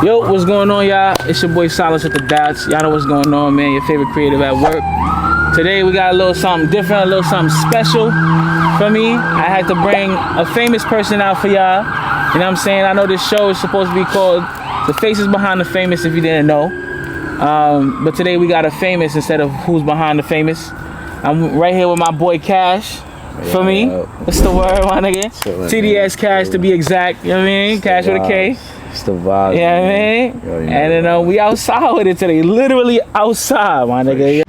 Yo, what's going on, y'all? It's your boy Silence with the Dots. Y'all know what's going on, man. Your favorite creative at work. Today we got a little something different, a little something special for me. I had to bring a famous person out for y'all. You know what I'm saying? I know this show is supposed to be called The Faces Behind the Famous, if you didn't know. But today we got a famous instead of who's behind the famous. I'm right here with my boy Cash. For me, what's the word, my nigga? TDS.KASH to be exact. You know what I mean? Cash with a K. It's the vibe. You know what I mean? And then we outside with it today. Literally outside, my nigga.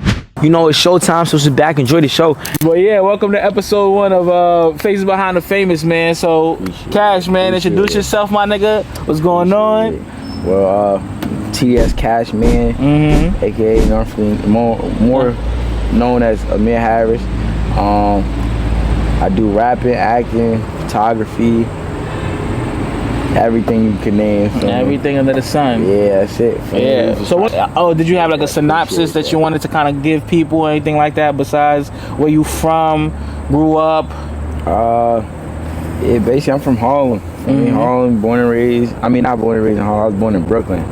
You know it's showtime, so sit back, enjoy the show. Well, yeah, welcome to episode 1 of Faces Behind the Famous, man. So, Cash, man, introduce yourself, my nigga. What's going on? Well, TDS.KASH, man, aka more known as Amyrh Harris. I do rapping, acting, photography, everything you can name. Everything under the sun. Yeah, that's it. Yeah. So what? Oh, did you have like a synopsis that you wanted to kind of give people or anything like that? Besides where you from, grew up? Yeah, basically I'm from Harlem. I mean, Harlem, born and raised. I mean, not born and raised in Harlem. I was born in Brooklyn.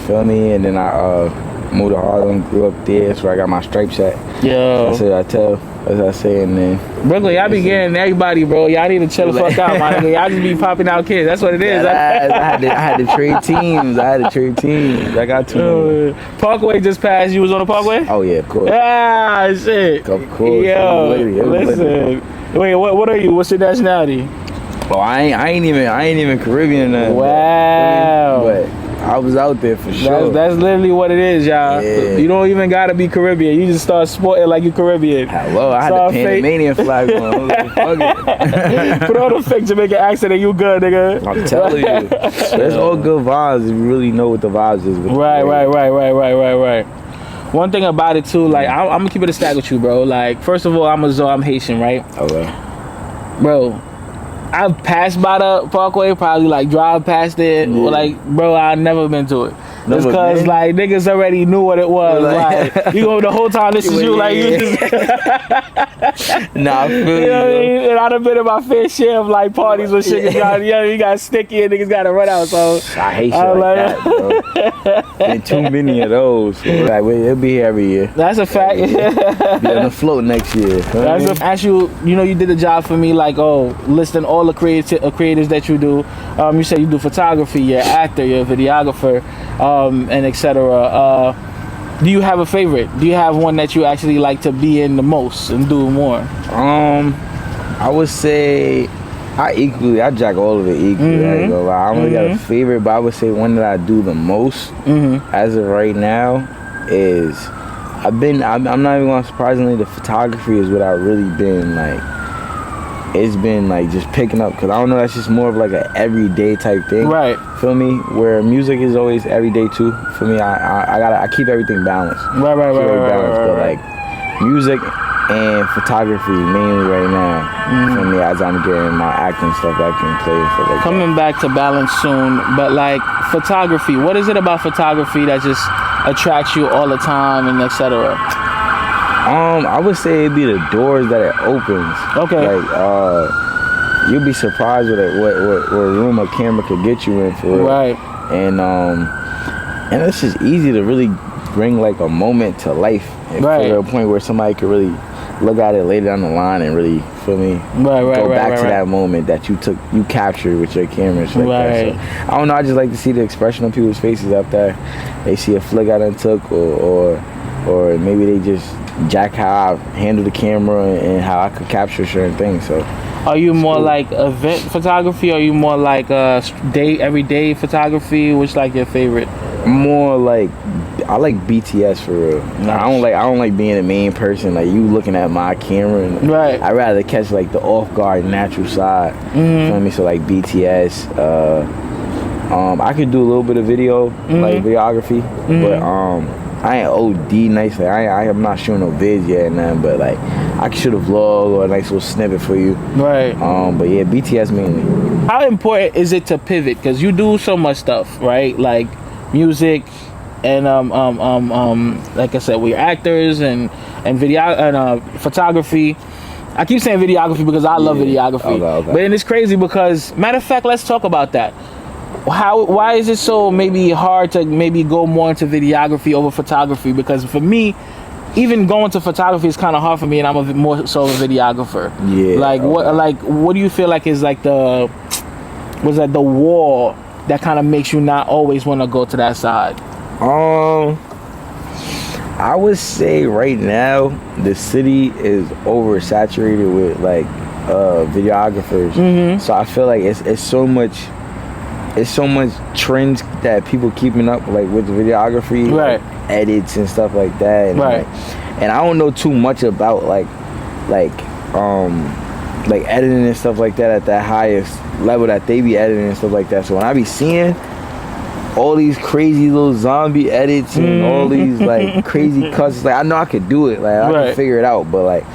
Feel me? And then I moved to Harlem, grew up there. That's where I got my stripes at. Yeah. That's what I tell. As I say, and then Brooklyn, y'all be getting everybody, bro. Y'all need to chill the fuck out, my nigga. Y'all just be popping out kids. That's what it is. I had to trade teams. I got two. Parkway just passed. You was on the Parkway? Oh yeah, of course. Ah, shit. Of course. Yo, listen. Wait, what are you? What's your nationality? Oh, I ain't even Caribbean. Wow. But I was out there for sure. That's literally what it is, y'all. Yeah. You don't even gotta be Caribbean. You just start sporting like you Caribbean. Hello, I had the Panamanian flag on. Put on the fake Jamaican accent and you good, nigga. I'm telling you. There's all good vibes if you really know what the vibes is. Right. One thing about it too, like I'm gonna keep it a stack with you, bro. Like, first of all, I'm Haitian, right? Okay. Bro, I've passed by the Parkway, probably like drive past it. Yeah. Like, bro, I've never been to it. Just cause like niggas already knew what it was. Like you go the whole time, this is you, like you just Nah, I feel you. You know what I mean? And I done been in my fair share of like parties and shit. You got sticky and niggas gotta run out. So I hate shit like that, bro. Ain't too many of those. So like, it'll be here every year. That's a fact. Be on the float next year. Actually, you did the job for me, like, listing all the creatives that you do. You said you do photography, you're an actor, you're a videographer, and etc. Do you have a favorite? Do you have one that you actually like to be in the most and do more? I would say I jack all of it equally. I don't really got a favorite, but I would say one that I do the most as of right now is I'm not even gonna surprisingly, the photography is what I really been like. It's been like just picking up, because I don't know, that's just more of like an everyday type thing. Right. Feel me? Where music is always everyday too. For me, I keep everything balanced. Right. But like music and photography mainly right now. For me, as I'm getting my acting stuff back in play and stuff like Coming back to balance soon, but like photography, what is it about photography that just attracts you all the time and etc.? I would say it'd be the doors that it opens. Okay. Like, you'll be surprised with what room a camera could get you in for. Right. And it's just easy to really bring like a moment to life. Right. To a point where somebody could really look at it later down the line and really, feel me? Go back to that moment that you captured with your camera. That. So, I don't know, I just like to see the expression on people's faces after they see a flick I done took, or maybe they just jack how I handle the camera and how I could capture certain things. So, are you more like event photography, or are you more like everyday photography? Which like your favorite? More like, I like BTS for real. Nice. I don't like being the main person. Like you looking at my camera, and I'd rather catch like the off guard natural side. You know me? So like BTS. I could do a little bit of video, like videography, but I ain't OD nice. Like, I am not shooting no vids yet, man. But like, I can shoot a vlog or a nice little snippet for you. Right. But yeah, BTS mainly. How important is it to pivot? Because you do so much stuff, right? Like music, and like I said, we're actors and video and photography. I keep saying videography because I love videography. Okay. But then it's crazy because, matter of fact, let's talk about that. why is it so maybe hard to maybe go more into videography over photography? Because for me, even going to photography is kind of hard for me, and I'm more so a videographer. Yeah. Like what do you feel like is like the wall that kind of makes you not always want to go to that side? I would say right now the city is oversaturated with like videographers. So I feel like it's so much trends that people keeping up like with the videography, right? Like edits and stuff like that, and right? And I don't know too much about like editing and stuff like that at that highest level that they be editing and stuff like that. So when I be seeing all these crazy little zombie edits and all these like crazy cuts, like I know I could do it, like I can figure it out, but like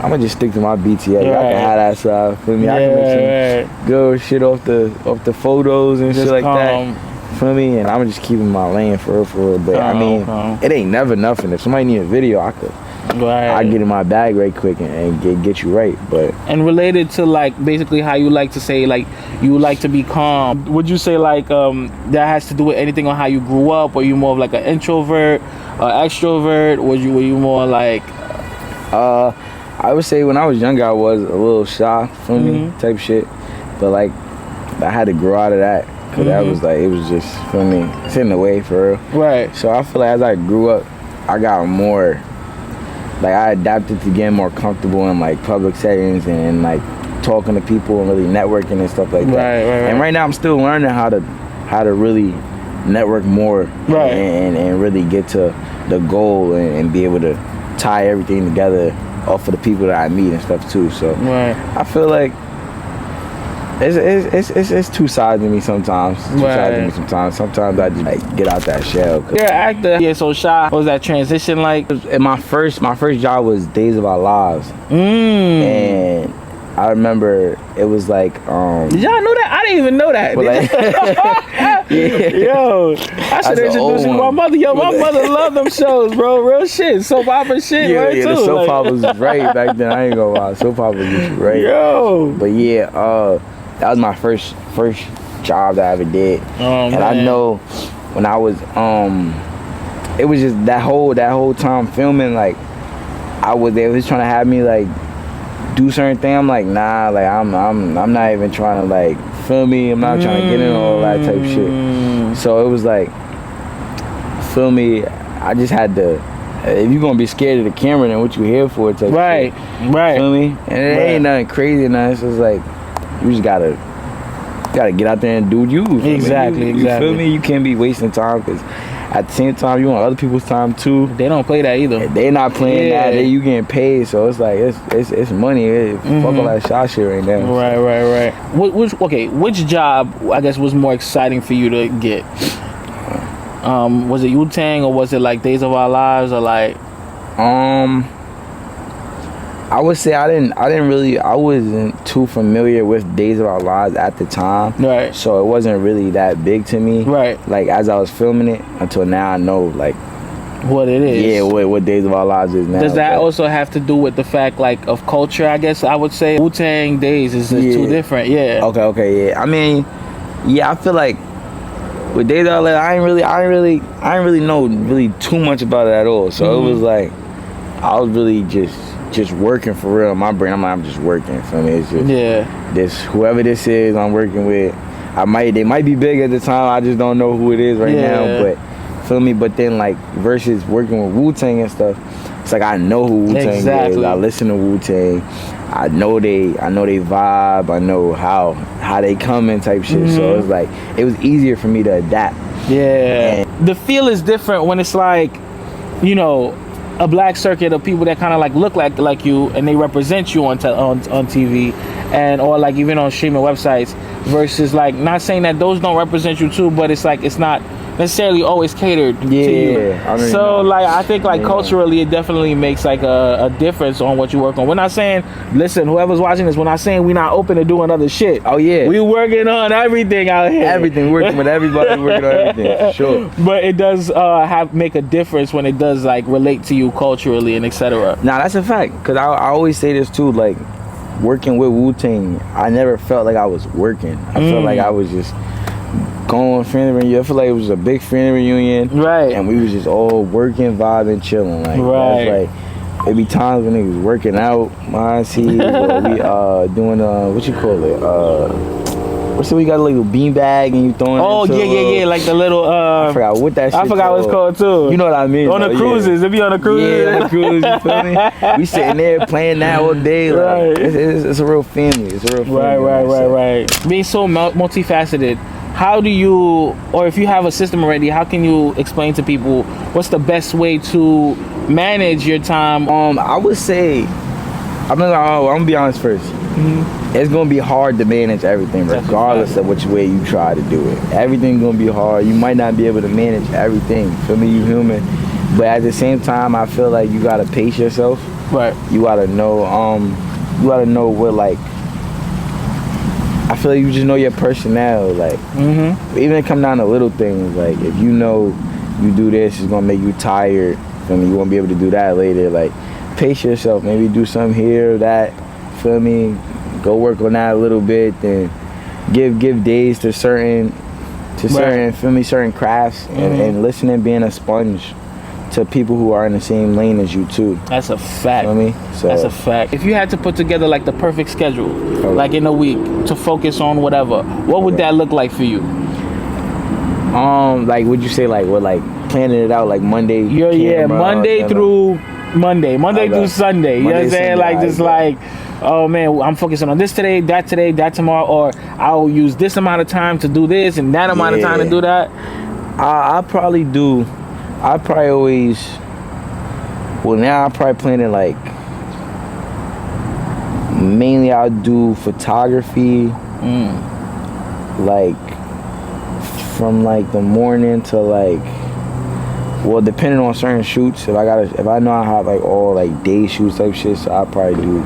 I'm gonna just stick to my BTF. I can have that stuff. Feel me? I can make some good shit off the photos and just shit like that. Feel me? And I'm just keeping my lane for real. But I mean, it ain't never nothing. If somebody need a video, I could. I get in my bag right quick and get you right. But and related to like basically how you like to say like you like to be calm, would you say like that has to do with anything on how you grew up? Or you more of like an introvert, extrovert? Were you more like I would say when I was younger I was a little shy, for me, type shit. But like I had to grow out of that, because that was like, it was just, for me, it's in the way for real. Right. So I feel like as I grew up, I got more, like I adapted to getting more comfortable in like public settings and like talking to people and really networking and stuff like that. Right. And right now I'm still learning how to really network more, and really get to the goal and be able to tie everything together off of the people that I meet and stuff too. So I feel like it's two sides to me sometimes. Sometimes I just like get out that shell. You're an actor. Yeah, so shy. What was that transition like? And my first job was Days of Our Lives. And I remember it was like did y'all know that? I didn't even know that. Like, Yo, I should have introduced you to my mother. Yo, my mother loved them shows, bro. Real shit. Soap opera shit, right? Yeah, too. The soap opera was right back then. I ain't gonna lie. Soap opera was right. Yo. But yeah, that was my first job that I ever did. And I know when I was it was just that whole time filming, like they was trying to have me like do certain thing. I'm like, nah, like I'm not even trying to like, feel me, I'm not trying to get in all that type shit. So it was like, feel me, I just had to, if you're gonna be scared of the camera, then what you here for type shit. Feel me? And it ain't nothing crazy, nothing. It's just like, you just gotta get out there and do you. Exactly. You feel me? You can't be wasting time, because at the same time you want other people's time too. They don't play that either. They not playing that. You getting paid, so it's like it's money. Fuck all that shot shit right now. Right. Which job I guess was more exciting for you to get? Was it Wu-Tang, or was it like Days of Our Lives, or like? I would say I wasn't too familiar with Days of Our Lives at the time. Right. So it wasn't really that big to me. Right. Like as I was filming it, until now I know like what it is. Yeah, what Days of Our Lives is now. Does that also have to do with the fact like of culture? I guess I would say Wu-Tang Days is too different. Yeah. Okay. Yeah. I mean, yeah, I feel like with Days of Our Lives, I ain't really know too much about it at all. So it was like I was really just working for real in my brain. I'm just working. For me, it's just this whoever this is I'm working with. They might be big at the time. I just don't know who it is right now. But feel me. But then like versus working with Wu-Tang and stuff, it's like I know who Wu-Tang is. I listen to Wu-Tang. I know they vibe. I know how they come in type shit. So it's like it was easier for me to adapt. Yeah. And the feel is different when it's like, you know, a black circuit of people that kind of like look like you, and they represent you on TV, and or like even on streaming websites, versus like, not saying that those don't represent you too, but it's like it's not necessarily always catered to you. So like I think like culturally it definitely makes like a difference on what you work on. We're not saying, listen, whoever's watching this, we're not saying we're not open to doing other shit. Oh yeah, we working on everything out here. Everything, working with everybody, working on everything for sure. But it does make a difference when it does like relate to you culturally and etc. Nah, that's a fact, because I always say this too, like working with Wu-Tang, I never felt like I was working. I felt like I was just going family reunion. I feel like it was a big family reunion. Right. And we was just all working, vibing, chilling. Like, right. Like, it be times when niggas working out, or we doing, what you call it? So we got a little bean bag and you throwing it. Oh, yeah, like the little, I forgot what that shit I forgot what it's called too. You know what I mean? On the cruises, it be on the cruises. Yeah, on the cruises, you feel me? We sitting there playing that all day. Like, right. It's a real family. It's a real family. Right. Being so multifaceted, how do you, or if you have a system already, how can you explain to people what's the best way to manage your time? I would say, I'm gonna be honest first. It's gonna be hard to manage everything regardless of which way you try to do it. Everything's gonna be hard. You might not be able to manage everything. Feel me? You human. But at the same time, I feel like you gotta pace yourself. Right. You gotta know what, like, I feel like you just know your personality. Like, even it come down to little things. Like, if you know you do this, it's gonna make you tired. Feel me? You won't be able to do that later. Like, pace yourself. Maybe do something here or that. Feel me? Go work on that a little bit, then give days to certain feel me, certain crafts, and listening, being a sponge to people who are in the same lane as you too. That's a fact. Feel me? So, that's a fact. If you had to put together like the perfect schedule, like in a week, to focus on whatever, what would that look like for you? Like, would you say like what, like planning it out like Monday? Yeah, Monday through Monday through Sunday. You know what I'm saying? Like, just like, oh man, I'm focusing on this today, that tomorrow, or I'll use this amount of time to do this and that amount of time to do that. I probably always, well, now I probably planning like, mainly I'll do photography, like from like the morning to like, well, depending on certain shoots, if I know I have like all like day shoots type shit, so I'll probably do,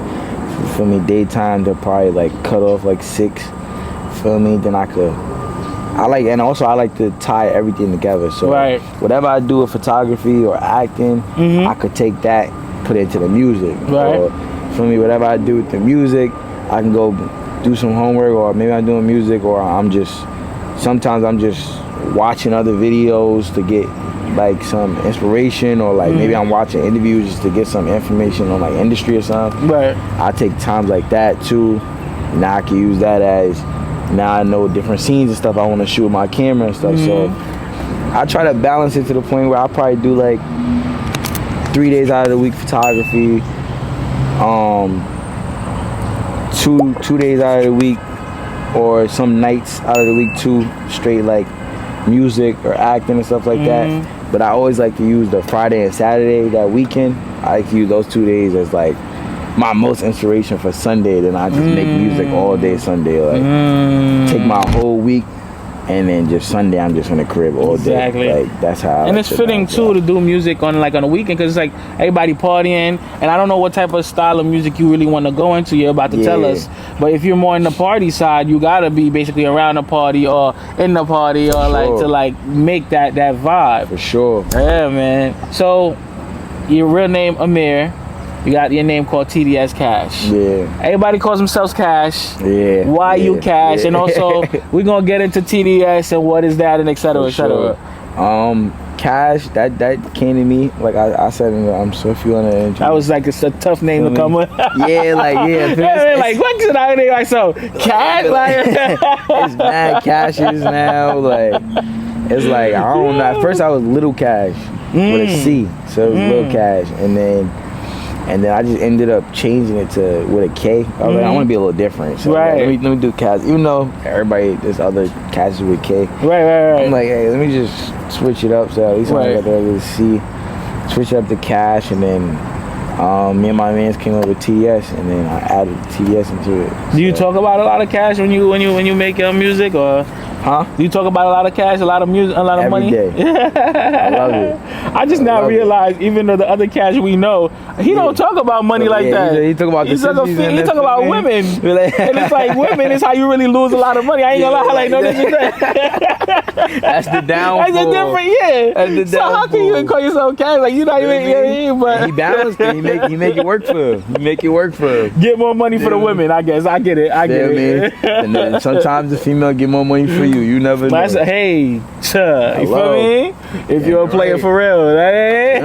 feel me, daytime to probably like cut off like 6, feel me, then I like to tie everything together. So whatever I do with photography or acting, I could take that, put it into the music. Or, feel me, whatever I do with the music, I can go do some homework, or maybe I'm doing music, or sometimes I'm just watching other videos to get like some inspiration, or like maybe I'm watching interviews just to get some information on like industry or something. I take times like that too. Now I can use that as, now I know different scenes and stuff I want to shoot with my camera and stuff. So I try to balance it to the point where I probably do like 3 days out of the week photography, 2 days out of the week, or some nights out of the week 2 straight like music or acting and stuff like that. But I always like to use the Friday and Saturday, that weekend. I like to use those 2 days as like my most inspiration for Sunday. Then I just make music all day Sunday. Like, take my whole week, and then just Sunday I'm just in the crib all day. Like, that's how. And it's fitting too to do music on like on a weekend, because it's like everybody partying, and I don't know what type of style of music you really want to go into. You're about to tell us, but if you're more in the party side, you gotta be basically around the party or in the party, or like to like make that vibe. For sure. Yeah, man. So your real name Amyrh. You got your name called TDS.KASH. Yeah. Everybody calls themselves Cash. Yeah. Why you Cash? And also, we're gonna get into TDS and what is that, and etc. etc. Cash, that came to me, like I said, I'm so if you wanna intro. That was like it's a tough name to come with. Yeah, like what should I name myself? Cash, like it's mad Cashes now. Like, it's like, I don't know. At first I was Little Cash with a C, so it was Little Cash, and then I just ended up changing it to with a K. I was like, I want to be a little different. So like, let me do Cash. Even though everybody, there's other Cashes with K. Right. I'm like, hey, let me just switch it up. So at least I got the other C. Switch it up to Cash, and then me and my mans came up with TDS, and then I added TDS into it. Do you talk about a lot of cash when you make music, or? Huh? Do you talk about a lot of cash, a lot of music, a lot of money? Every day. I love it. I just now realized, even though the other cash we know, he don't talk about money like that. He talk about he talk about women, and it's like women is how you really lose a lot of money. I ain't gonna lie, like no disrespect. That's the downfall. That's a different, yeah. That's the so how can you call yourself cash? Like, you know, but he balanced it. He make it work for him. He make it work for him. Get more money for the women, I guess. I get it. I get it. And then sometimes the female get more money for you. You never know. Hey, you feel me? If you're a player for real, hey.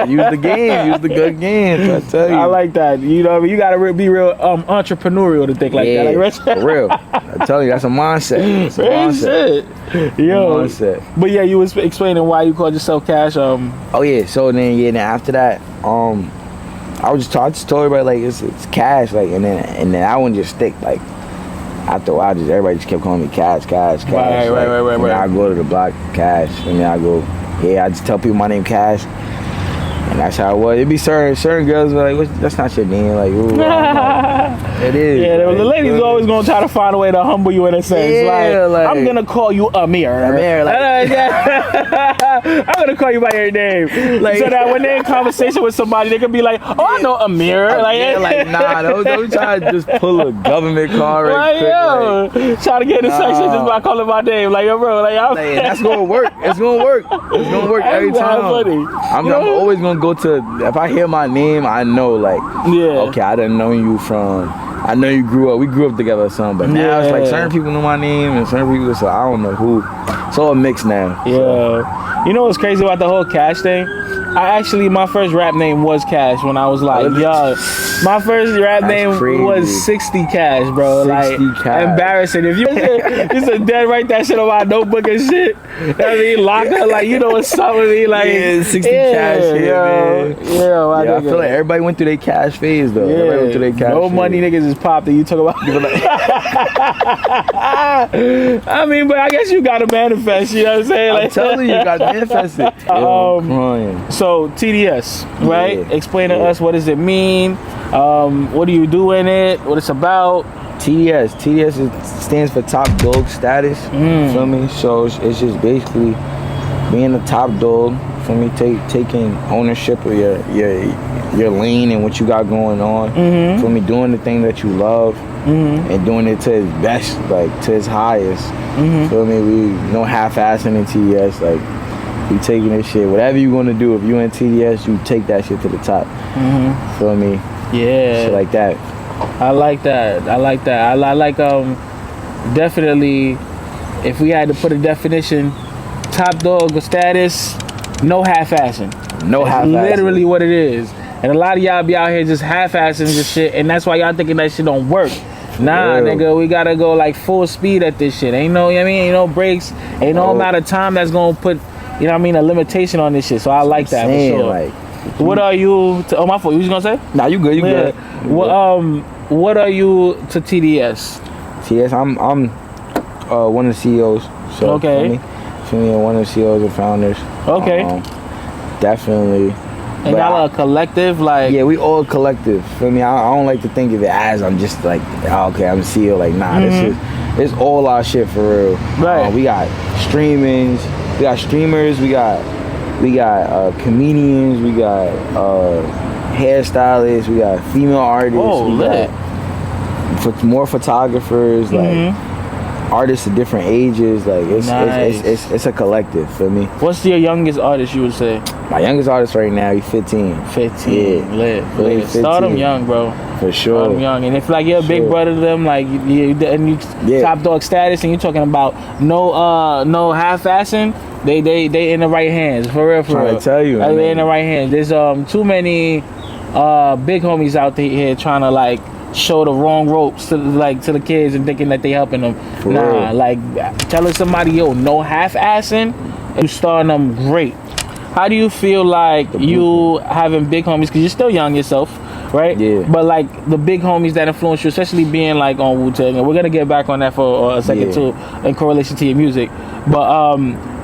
Use the game. Use the good game. I tell you. I like that. You know, you gotta be real entrepreneurial to think like that. Like, for real. I tell you, that's a mindset. That's a mindset. Yo, but yeah, you was explaining why you called yourself Cash. Oh yeah, so then after that, I just told everybody like it's Cash, like, and then I wouldn't just stick like. After a while, everybody just kept calling me Cash. Right. And I go to the block, Cash, and then I go, I just tell people my name Cash. And that's how it was. It'd be certain girls like, that's not your name. Like, ooh, it is. Yeah, like, the ladies always gonna try to find a way to humble you in a sense. Yeah, like I'm gonna call you Amyrh. I'm gonna call you by your name. Like, so that when they're in conversation with somebody, they can be like, oh, I know Amyrh. Like, nah, don't try to just pull a government card right quick. Try to get in the section just by calling my name. Like, yo, bro, that's gonna work. It's gonna work. It's gonna work every time. I'm always gonna go to, if I hear my name, I know, like, okay, I didn't know you from, I know you grew up, we grew up together or something, but now it's like certain people know my name and certain people, so I don't know who. It's all a mix now. Yeah. You know what's crazy about the whole Cash thing? My first rap name was Cash when I was like, yo, my first rap name was 60 Cash, bro. 60 like, Cash. Embarrassing. If you just dead write that shit on my notebook and shit, I mean, locked up, like, you know what's up with me, like, 60 Cash shit, man. I feel like everybody went through their cash phase, though. Everybody went through their cash phase. Money niggas is popped and you talk about. I mean, but I guess you gotta manifest, you know what I'm saying? Like, I'm telling you, gotta manifest it. I'm crying. So TDS, right? Explain to us, what does it mean? What do you do in it? What it's about? TDS stands for Top Dog Status. Feel me? So it's just basically being the top dog. For me, taking ownership of your lane and what you got going on. For me, doing the thing that you love and doing it to its best, like to its highest. Feel me? We no half-assing in TDS, like. You taking this shit, whatever you gonna do, if you in TDS, you take that shit to the top. Feel me? Yeah. Shit like that. I like that. I like definitely, if we had to put a definition, top dog status, no half-assing. No half-assing. Literally what it is. And a lot of y'all be out here just half-assing this shit, and that's why y'all thinking that shit don't work. Nah, nigga, we gotta go like full speed at this shit. Ain't no, you know what I mean? Ain't no breaks. Ain't no amount of time that's gonna put, you know what I mean, a limitation on this shit. So I like that for sure. Like, what are you to, oh, my fault, you was gonna say? Nah, you good, you good. What are you to TDS? TDS, I'm one of the CEOs. So okay. For me, one of the CEOs and founders. Okay. Definitely. And y'all a collective, like? Yeah, we all collective. Feel me? I don't like to think of it as I'm just like, okay, I'm a CEO. Like, nah, it's all our shit for real. Right. We got streamers, we got comedians, we got hairstylists, we got female artists, we got more photographers, like artists of different ages. Like it's a collective. Feel me? What's your youngest artist you would say? My youngest artist right now, he's 15. 15. Yeah. Lit. Start them young, bro. For sure. Start them young. And if like you're a big brother to them, like you top dog status, and you're talking about no half-assing, they in the right hands. For real. Trying to tell you, like, they in the right hands. There's too many big homies out there trying to like show the wrong ropes to the kids and thinking that they helping them. Nah, like telling somebody, yo, no half-assing, you starting them great. How do you feel like you having big homies, because you're still young yourself, right? Yeah. But like the big homies that influence you, especially being like on Wu-Tang, and we're gonna get back on that for a second too, in correlation to your music. But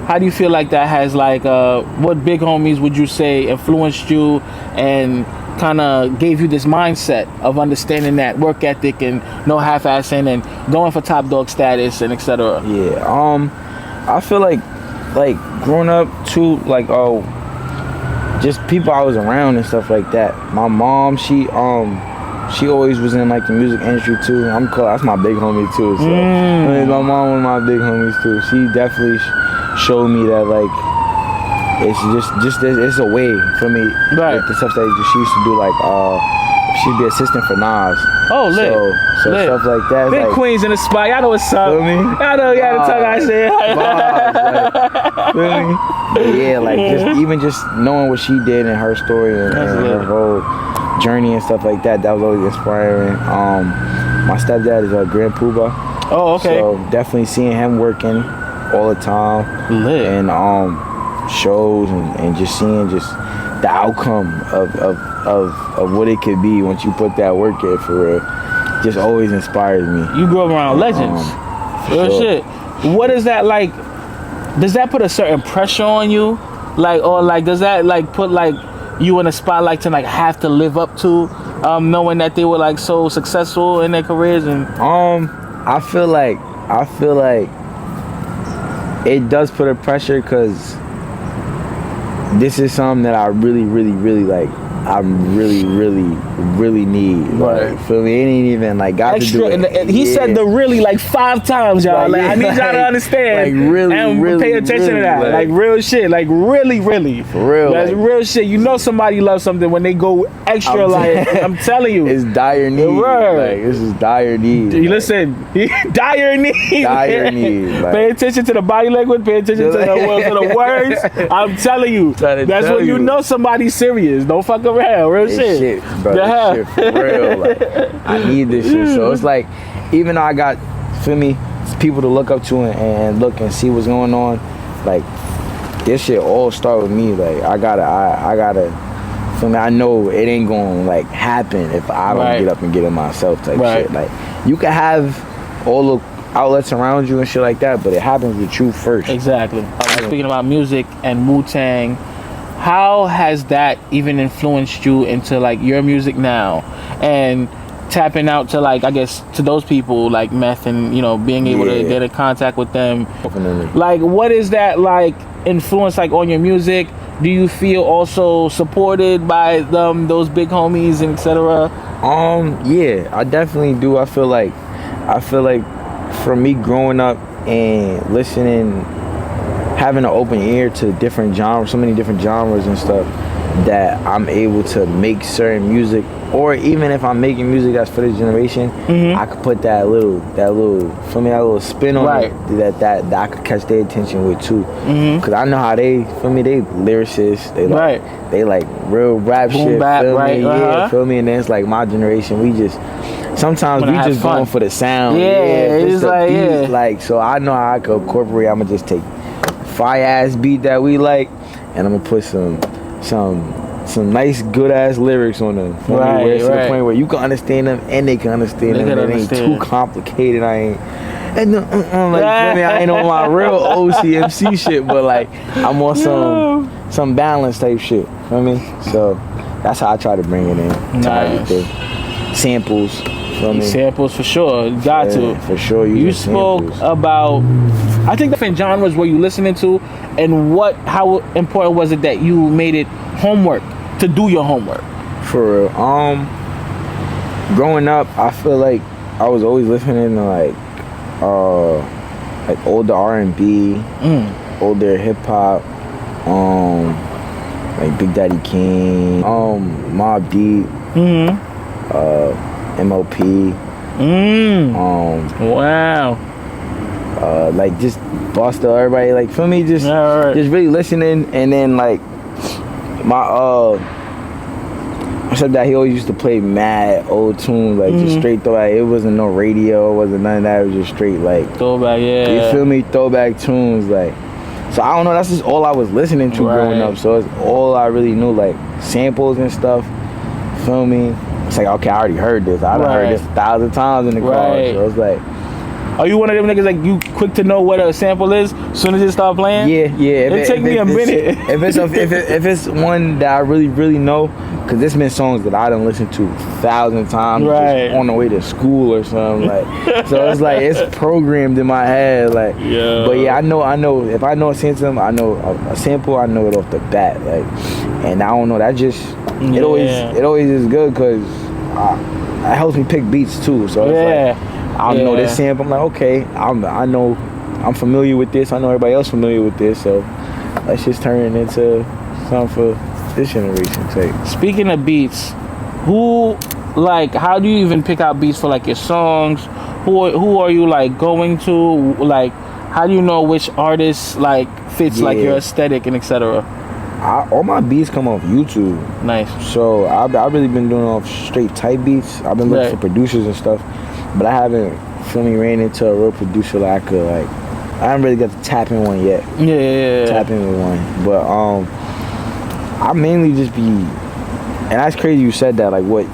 how do you feel like that has like what big homies would you say influenced you and kind of gave you this mindset of understanding that work ethic and no half-assing and going for top dog status and etc.? Yeah. I feel like growing up too, like just people I was around and stuff like that. My mom, she she always was in like the music industry too. That's my big homie too. So my mom, one of my big homies too. She definitely showed me that like it's just it's a way for me. Right. Like the stuff that she used to do, like she'd be assistant for Nas. Oh, lit. So lit. stuff like that. Big like, Queens in the spot. Y'all know what's up. Feel me? Y'all know you gotta talk that shit. Feel me? But yeah, like just knowing what she did and her story and her whole journey and stuff like that, that was always inspiring. My stepdad is a Grand Poobah. Oh, okay. So definitely seeing him working all the time. Lit. And shows and just seeing just the outcome of what it could be once you put that work in for real, just always inspires me. You grew up around legends. Real shit. What is that like? Does that put a certain pressure on you? Like, or like, does that like put like you in a spotlight to like have to live up to, knowing that they were like so successful in their careers? And I feel like it does put a pressure because this is something that I really like. I really need. Right. Like, feel me? It ain't even like got extra, to do it. And he said the really like 5 times, y'all. Like, I need y'all to understand. Like really, and pay attention to that. Like real shit. Like really. For real. That's like, real shit. You know somebody loves something when they go extra. I'm telling you. It's dire need. Like this is dire need. Listen, dire need. Dire need. Like, pay attention to the body language. Pay attention to the words. I'm telling you. That's when you know somebody's serious. Don't fuck around. Real shit. Bro. This shit for real. Like, I need this shit. So it's like, even though I got, feel me, people to look up to and look and see what's going on, like this shit all start with me. Like I gotta, feel me, I know it ain't gonna like happen if I don't get up and get it myself type shit. Like you can have all the outlets around you and shit like that, but it happens with you first. Exactly. Speaking about music and Wu-Tang, how has that even influenced you into like your music now and tapping out to like, I guess, to those people like Meth and, you know, being able to get in contact with them? Definitely. Like, what is that like influence like on your music? Do you feel also supported by those big homies and etc.? Yeah, I definitely do. I feel like for me growing up and listening, having an open ear to different genres, so many different genres and stuff, that I'm able to make certain music, or even if I'm making music that's for this generation, I could put that little spin on it that I could catch their attention with too. Cause I know how they lyricists, they like real rap boom shit, bap, feel me? Yeah, feel me? And then it's like my generation, we just going for the sound. It's like beat, like, so I know how I could incorporate. I'ma just take fire ass beat that we like, and I'm gonna put some nice good ass lyrics on them. Where it's to the point where you can understand them and they can understand them. It ain't too complicated. I ain't I ain't on my real OCMC shit, but like I'm on some balance type shit. You know what I mean? So that's how I try to bring it in. Nice. Samples. Samples for sure. Got to. For sure. You spoke about, I think, different genres were you listening to, and how important was it that you made it homework to do your homework? For real. Growing up, I feel like I was always listening to like older R&B, older hip hop, like Big Daddy Kane, Mobb Deep, MLP. Wow. Like just Busta, everybody, like, feel me, just really listening. And then like my said that he always used to play mad old tunes, like just straight throwback. It wasn't no radio, it wasn't none of that. It was just straight like throwback. You feel me? Throwback tunes, like. So I don't know. That's just all I was listening to growing up. So it's all I really knew, like samples and stuff. Feel me? It's like, okay, I already heard this. I done heard this 1,000 times in the car. So it's like, are you one of them niggas like you quick to know what a sample is as soon as it start playing? Yeah. It take me a minute. If it's one that I really know, because there's been songs that I done listened to 1,000 times just on the way to school or something. Like, so it's like it's programmed in my head. Like, but yeah, I know. If I know a sample, I know a sample. I know it off the bat. Like, and I don't know. That just it always is good because helps me pick beats too. So it's like I know this sample. I'm like, okay, I'm familiar with this. I know everybody else familiar with this. So let's just turn it into something for this generation. Take. Speaking of beats, how do you even pick out beats for like your songs? Who are you like going to? Like, how do you know which artist like fits like your aesthetic and etc.? All my beats come off YouTube. Nice. So I've really been doing off straight type beats. I've been looking for producers and stuff, but I haven't ran into a real producer that I could like. I haven't really got to tap in one yet. Tap in with one, but I mainly just be, and that's crazy you said that. Like what,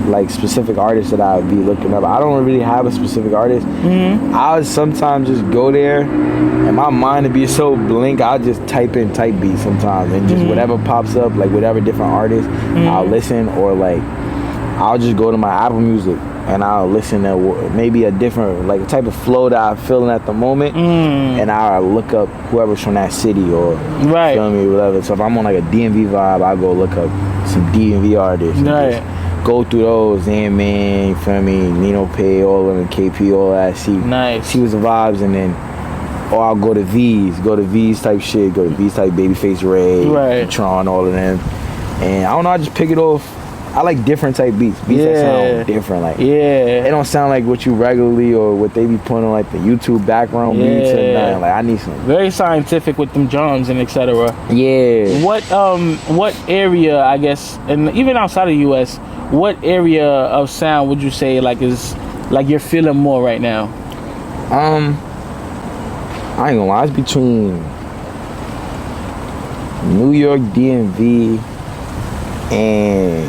like specific artists that I would be looking up. I don't really have a specific artist. I would sometimes just go there, and my mind would be so blank. I'll just type in type beats sometimes, and just whatever pops up, like whatever different artist, I'll listen, or like I'll just go to my Apple Music and I'll listen to maybe a different like type of flow that I'm feeling at the moment, and I'll look up whoever's from that city or feel me, whatever. So if I'm on like a DMV vibe, I'll go look up some DMV artists. Go through those, man, you feel me, Nino Pay, all of them, KP, all that, see what's the vibes, and then, or I'll go to V's type shit, go to V's type Babyface Ray, Tron, all of them, and I don't know, I just pick it off. I like different type beats that sound different, like, they don't sound like what you regularly, or what they be putting on, like, the YouTube background beats and nothing, like, I need some. Very scientific with them drums and etc. What area, I guess, and even outside of the U.S., what area of sound would you say like is like you're feeling more right now? I ain't gonna lie, it's between New York, DMV, and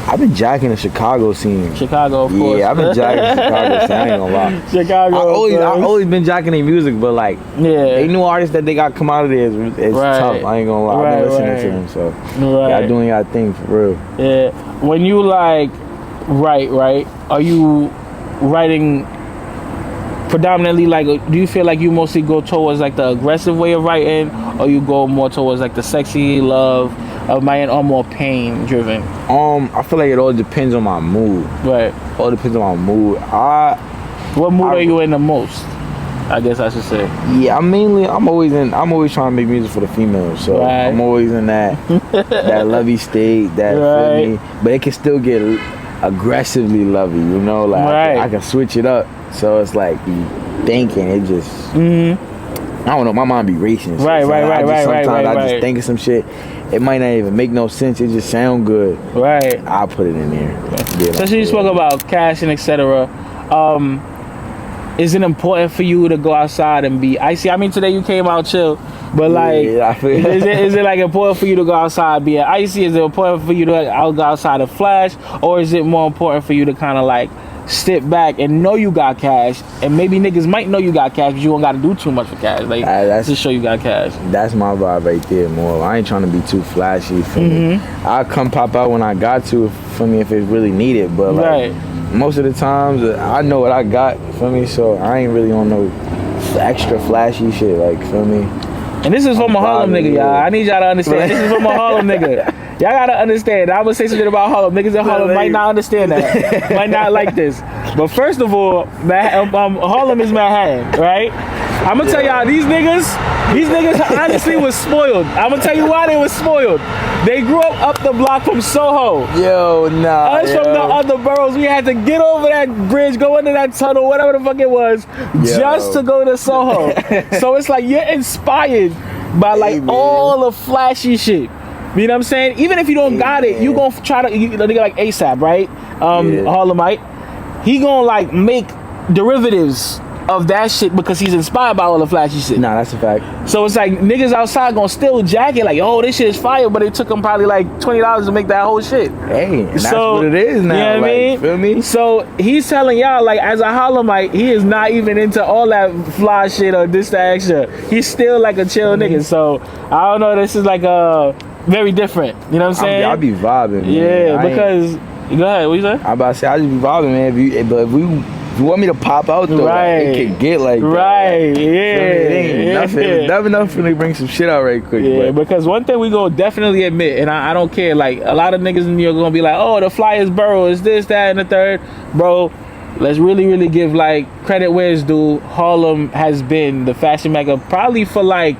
I've been jacking the Chicago scene. Chicago, of course. Yeah, I've been jacking the Chicago scene. I ain't gonna lie. Chicago. I've always been jacking their music, but like, they new artists that they got come out of there is tough. I ain't gonna lie. I've been listening to them, so y'all doing y'all thing for real. Yeah. When you like write, are you writing predominantly like? Do you feel like you mostly go towards like the aggressive way of writing, or you go more towards like the sexy love of my end, or more pain driven? I feel like it all depends on my mood. All depends on my mood. What mood are you in the most? I guess I should say. Yeah, I'm always trying to make music for the females. So I'm always in that lovey state, feel me? But it can still get aggressively lovey, you know? Like I can switch it up. So it's like thinking, it just I don't know, my mind be racing. Sometimes I just think of some shit. It might not even make no sense. It just sound good. I'll put it in there. So you spoke about cash and etc. Is it important for you to go outside and be icy? I mean, today you came out chill, but like, is it like important for you to go outside being icy? Is it important for you to go outside and flash, or is it more important for you to kind of like step back and know you got cash, and maybe niggas might know you got cash, but you don't got to do too much for cash, like just show you got cash? That's my vibe right there. More, I ain't trying to be too flashy for me. I'll come pop out when I got to for me if it's really needed, but like most of the times I know what I got for me, so I ain't really on no extra flashy shit, like, feel me? And this is from a Harlem nigga, y'all. I need y'all to understand. This is from a Harlem nigga. Y'all gotta understand. I would say something about Harlem. Niggas in Harlem might not understand that. Might not like this. But first of all, Harlem is Manhattan, right? I'm gonna tell y'all, these niggas honestly was spoiled. I'm gonna tell you why they was spoiled. They grew up the block from Soho. Us from the other boroughs, we had to get over that bridge, go into that tunnel, whatever the fuck it was, just to go to Soho. So it's like you're inspired by like all the flashy shit. You know what I'm saying? Even if you don't got it, you gonna try to, nigga like ASAP, right? Harlemite. He gonna like make derivatives of that shit because he's inspired by all the flashy shit. Nah, that's a fact. So it's like niggas outside gonna still jack it like, oh, this shit is fire, but it took him probably like $20 to make that whole shit. Hey, and that's what it is now. You know what I mean? Feel me? So he's telling y'all, like, as a Harlemite, he is not even into all that fly shit or this, that extra. He's still like a chill nigga. So I don't know, this is like a very different. You know what I'm saying? I'll be vibing, man. Yeah, because go ahead, what you say? I'm about to say, I just be vibing, man. If you want me to pop out though, right. It can get like that. Right, Like, yeah. It ain't nothing. It's never enough for me to bring some shit out right quick. Yeah, but. because one thing we gonna definitely admit, and I don't care, like a lot of niggas in New York gonna be like, oh, the Flyers borough is this, that, and the third. Bro, let's really give like credit where it's due. Harlem has been the fashion mecca probably for like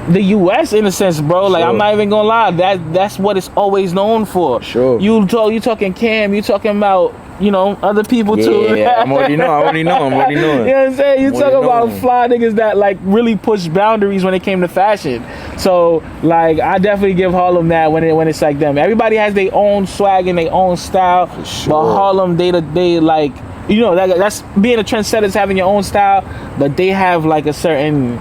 the US in a sense, bro. Like, I'm not even gonna lie, that's what it's always known for. Sure. You talking Cam, you talking about, you know, other people too. Yeah, I'm already knowing. You know what I'm saying? You talk about fly niggas that like really push boundaries when it came to fashion. So like, I definitely give Harlem that when it's like them. Everybody has their own swag and their own style, but Harlem they like, you know, that's being a trendsetter is having your own style, but they have like a certain.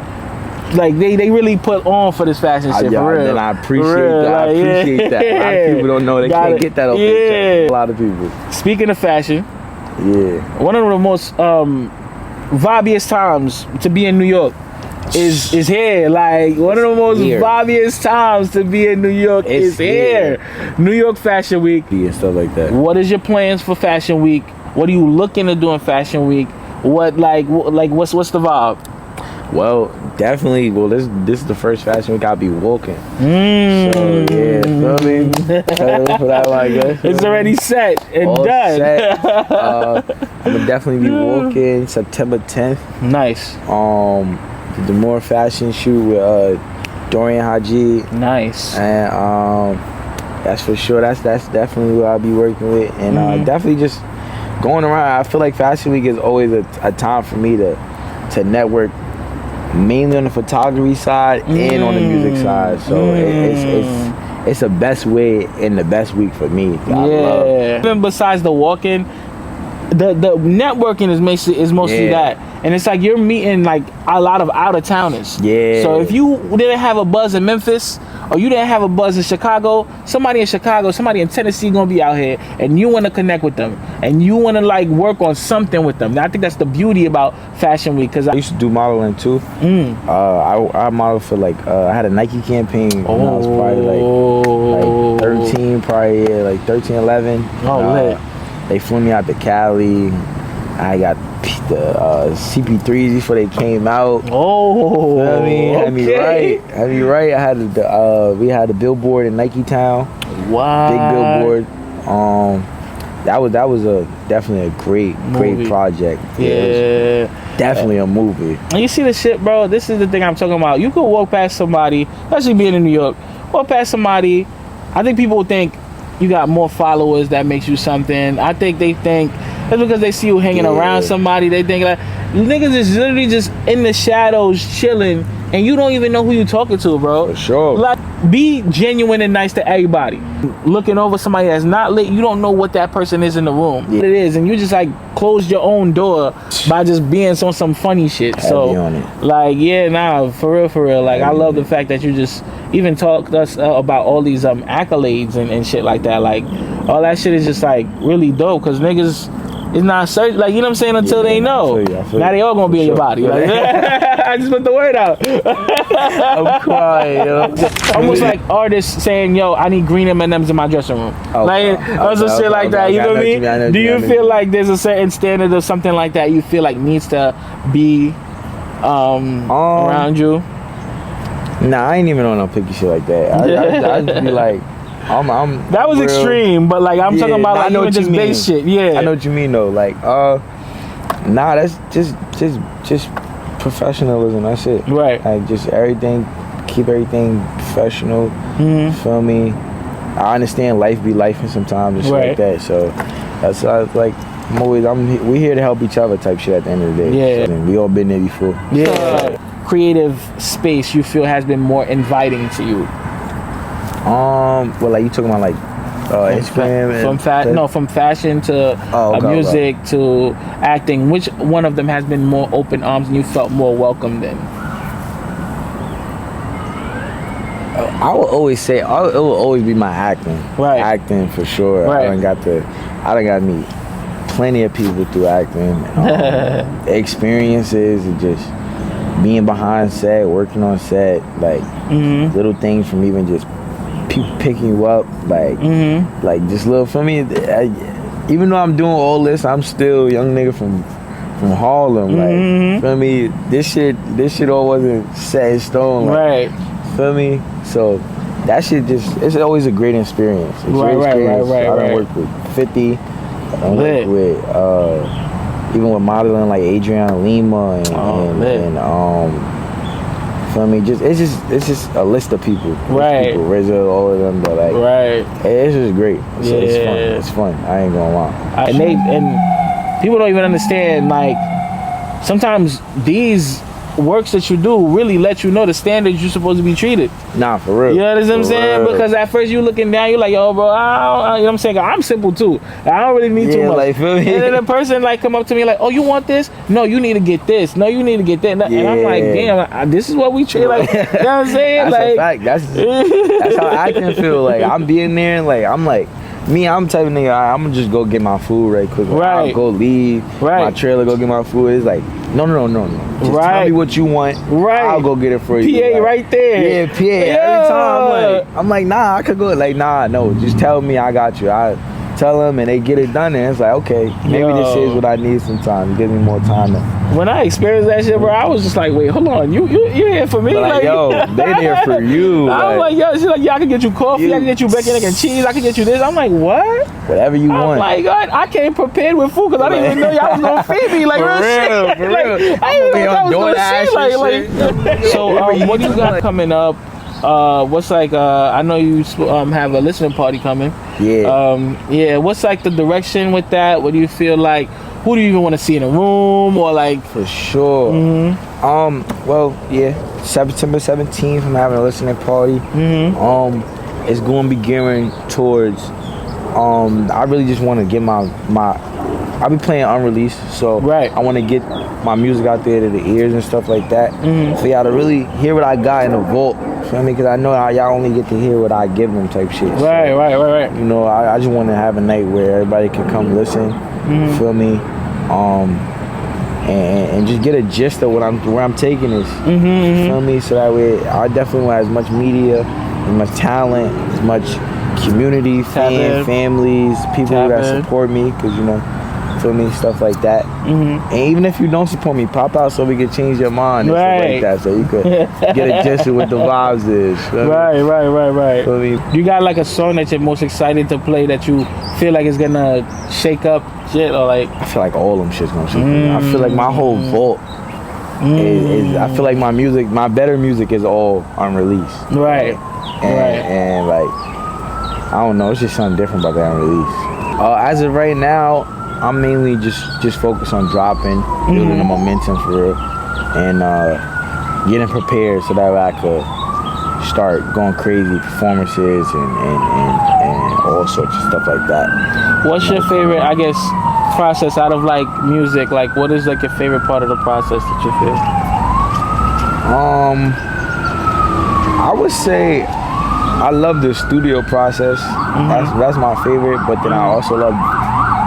Like they really put on for this fashion shit, for real. And I appreciate that. I appreciate that. A lot of people don't know they can't get that off their chest. A lot of people. Speaking of fashion, one of the most vibbiest times to be in New York is here. Like one of the most vibbiest times to be in New York is here. New York Fashion Week and stuff like that. What is your plans for Fashion Week? What are you looking to do in Fashion Week? What's the vibe? Well, definitely. Well, this is the first fashion week I'll be walking. So yeah, feel me? For that one, I guess. It's already set and all done. Set. I'm gonna definitely be walking September 10th. Nice. The more fashion shoot with Dorian Haji. Nice. And that's for sure. That's definitely what I'll be working with. And definitely just going around. I feel like Fashion Week is always a time for me to network. Mainly on the photography side and on the music side, so it's the best way and the best week for me. Even besides the walking, the networking is mostly that, and it's like you're meeting like a lot of out of towners. Yeah. So if you didn't have a buzz in Memphis or you didn't have a buzz in Chicago, somebody in Chicago, somebody in Tennessee gonna be out here, and you want to connect with them, and you want to like work on something with them. I think that's the beauty about Fashion Week, because I used to do modeling too. I modeled for like I had a Nike campaign when I was probably like 13, probably like 13, 11. Lit. They flew me out to Cali. I got the CP3s before they came out. You know what I mean? Had me right. I had we had a billboard in Nike Town. Wow. Big billboard. That was definitely a great project. Yeah. Definitely a movie. And you see the shit, bro. This is the thing I'm talking about. You could walk past somebody, especially being in New York. Walk past somebody. I think people think you got more followers that makes you something. I think they think that's because they see you hanging around somebody. They think like niggas is literally just in the shadows chilling, and you don't even know who you talking to, bro. For sure. Like, be genuine and nice to everybody. Looking over somebody that's not lit, you don't know what that person is in the room. What it is, and you just like close your own door by just being on some funny shit. So like, for real. Like, I love the fact that you just even talk to us about all these accolades and shit like that. Like, all that shit is just like really dope, because niggas is not certain, like, you know what I'm saying, until they know. I feel now they all gonna be in your body. Like, I just put the word out. I'm crying, yo. Almost like artists saying, yo, I need green M&Ms in my dressing room. Like, or some shit like that. You know what I mean? Do you feel like there's a certain standard or something like that you feel like needs to be around you? Nah, I ain't even on no picky shit like that. I just be like, that was real extreme, but like I'm talking about like even just base shit. Yeah, I know what you mean though. Like, nah, that's just professionalism. That's it. Right. Like, just keep everything professional. Feel me? I understand life be life and sometimes and shit like that. So that's like we here to help each other type shit at the end of the day. Yeah. So, we all been there before. Yeah. Creative space you feel has been more inviting to you? Well, like, you talking about like Instagram from fashion to music to acting. Which one of them has been more open arms and you felt more welcomed in? I will always say it will always be my acting. Right. Acting for sure. Right. I done got to meet plenty of people through acting. Experiences and just being behind set, working on set, like little things from even just people picking you up, like just little, for me, even though I'm doing all this, I'm still a young nigga from from Harlem. Like, feel me? This shit all wasn't set in stone. Like, right. Feel me? So that shit it's always a great experience. It's right. I done worked with 50. I done worked with even with modeling like Adriana Lima and feel me? It's just a list of people. Right. People, RZA, all of them, but like, it's just great. It's fun. It's fun. I ain't gonna lie. And people don't even understand, like, sometimes these works that you do really let you know the standards you're supposed to be treated. Nah, for real. You know what I'm saying? Because at first you looking down, you're like, yo, bro, you know what I'm saying? I'm simple too. I don't really need too much. Like, feel me? And then the person like come up to me like, oh, you want this? No, you need to get this. No, you need to get that. And I'm like, damn, this is what we treat. Like, you know what I'm saying? That's like, a fact. That's how I can feel. Like, I'm being there and like, I'm like, I'm the type of nigga, I'm gonna just go get my food right quick. Like, I'll go leave my trailer, go get my food. It's like, no. Just tell me what you want. I'll go get it for you. PA like, right there. Yeah, PA. Every time I'm like, nah, I could go. Like, nah, no, just tell me I got you. I tell them and they get it done and it's like, okay, maybe this is what I need sometimes. Give me more time. When I experienced that shit, bro, I was just like, wait, hold on, you here for me? Like, yo, they there for you. I was like, yo, she's like, yeah, I can get you coffee, I can get you bacon, egg, and cheese, I can get you this. I'm like, what? Whatever you want. I'm like, God, I came prepared with food because I didn't even know y'all was gonna feed me. Like, for real. Like, I didn't even know y'all was gonna see. So, what do you got coming up? What's like? I know you have a listening party coming. Yeah. What's like the direction with that? What do you feel like? Who do you even want to see in a room or like? For sure. Well, yeah. September 17th, I'm having a listening party. It's going to be gearing towards. I really just want to get my. I'll be playing unreleased, so I want to get my music out there to the ears and stuff like that. For y'all to really hear what I got in the vault. Feel me? Because I know y'all only get to hear what I give them type shit. Right. You know, I just want to have a night where everybody can come listen. Feel me? And just get a gist of where I'm taking this. Feel me? So that way, I definitely want as much media, as much talent, as much community, families, people that support me. Because you know. Feel me? Stuff like that. And even if you don't support me, pop out so we can change your mind and stuff like that, so you could get a gist of what the vibes is. Right. Feel me? You got like a song that you're most excited to play that you feel like is gonna shake up shit, or like? I feel like all them shit's gonna shake up. I feel like my whole vault is I feel like my music, my better music is all unreleased. And like, I don't know, it's just something different about that unreleased. As of right now, I'm mainly just focused on dropping, building the momentum for real, and getting prepared so that way I could start going crazy performances and all sorts of stuff like that. What's your favorite, I guess, process out of like music? Like, what is like your favorite part of the process that you feel? I would say I love the studio process. That's my favorite, but then I also love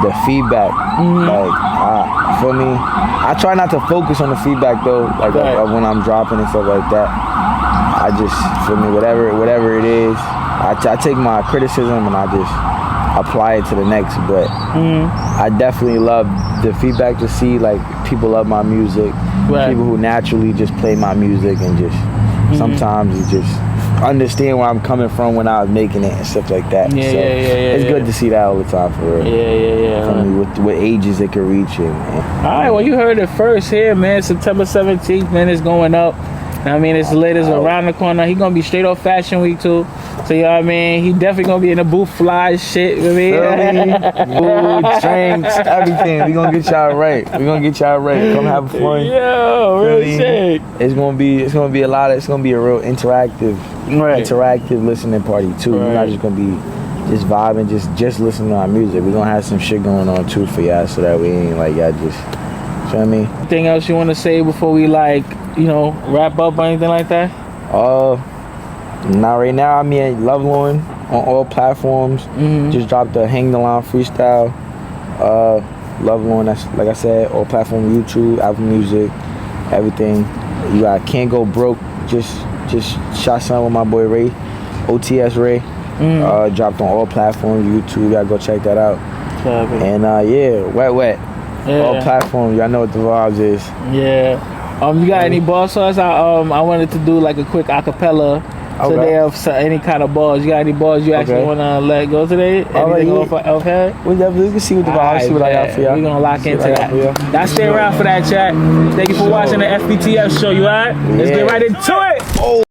the feedback. Like, feel me? I try not to focus on the feedback though, like when I'm dropping and stuff like that. I just, feel me, whatever it is, I take my criticism and I just apply it to the next. But I definitely love the feedback to see like people love my music, people who naturally just play my music and just sometimes it just understand where I'm coming from when I was making it and stuff like that. It's good to see that all the time for real. What ages it can reach. All right, well, you heard it first here, man. September 17th, man, it's going up. I mean, it's lit, it's around the corner. He gonna be straight off Fashion Week too. So, you know what I mean? He definitely gonna be in the booth, fly shit. You know what I mean? Food, drinks, everything. We gonna get y'all right. Come have fun. Yo, real shit. It's gonna be a lot of, it's gonna be a real interactive listening party too. We're not just gonna be just vibing, just listening to our music. We're gonna have some shit going on too for y'all, so that we ain't like y'all just, you know what I mean? Anything else you wanna say before we like, you know, wrap up or anything like that? Not right now. I mean, Love Lauren on all platforms. Just dropped the Hang the Line freestyle. Love Lauren, that's like I said, all platforms, YouTube, Apple Music, everything. You got Can't Go Broke. Just shot something with my boy Ray, OTS Ray. Dropped on all platforms, YouTube. You gotta go check that out. And Wet All platforms. Y'all know what the vibes is. Yeah. You got any ball songs? I wanted to do like a quick acapella today of any kind of balls. You got any balls you actually want to let go today? Anything off of Elfhead? We can see what the vibes. See what I got for y'all. We're gonna lock into that. Y'all stay around for that, chat. Thank you for watching the FBTF show. You alright? Let's get right into it. Oh.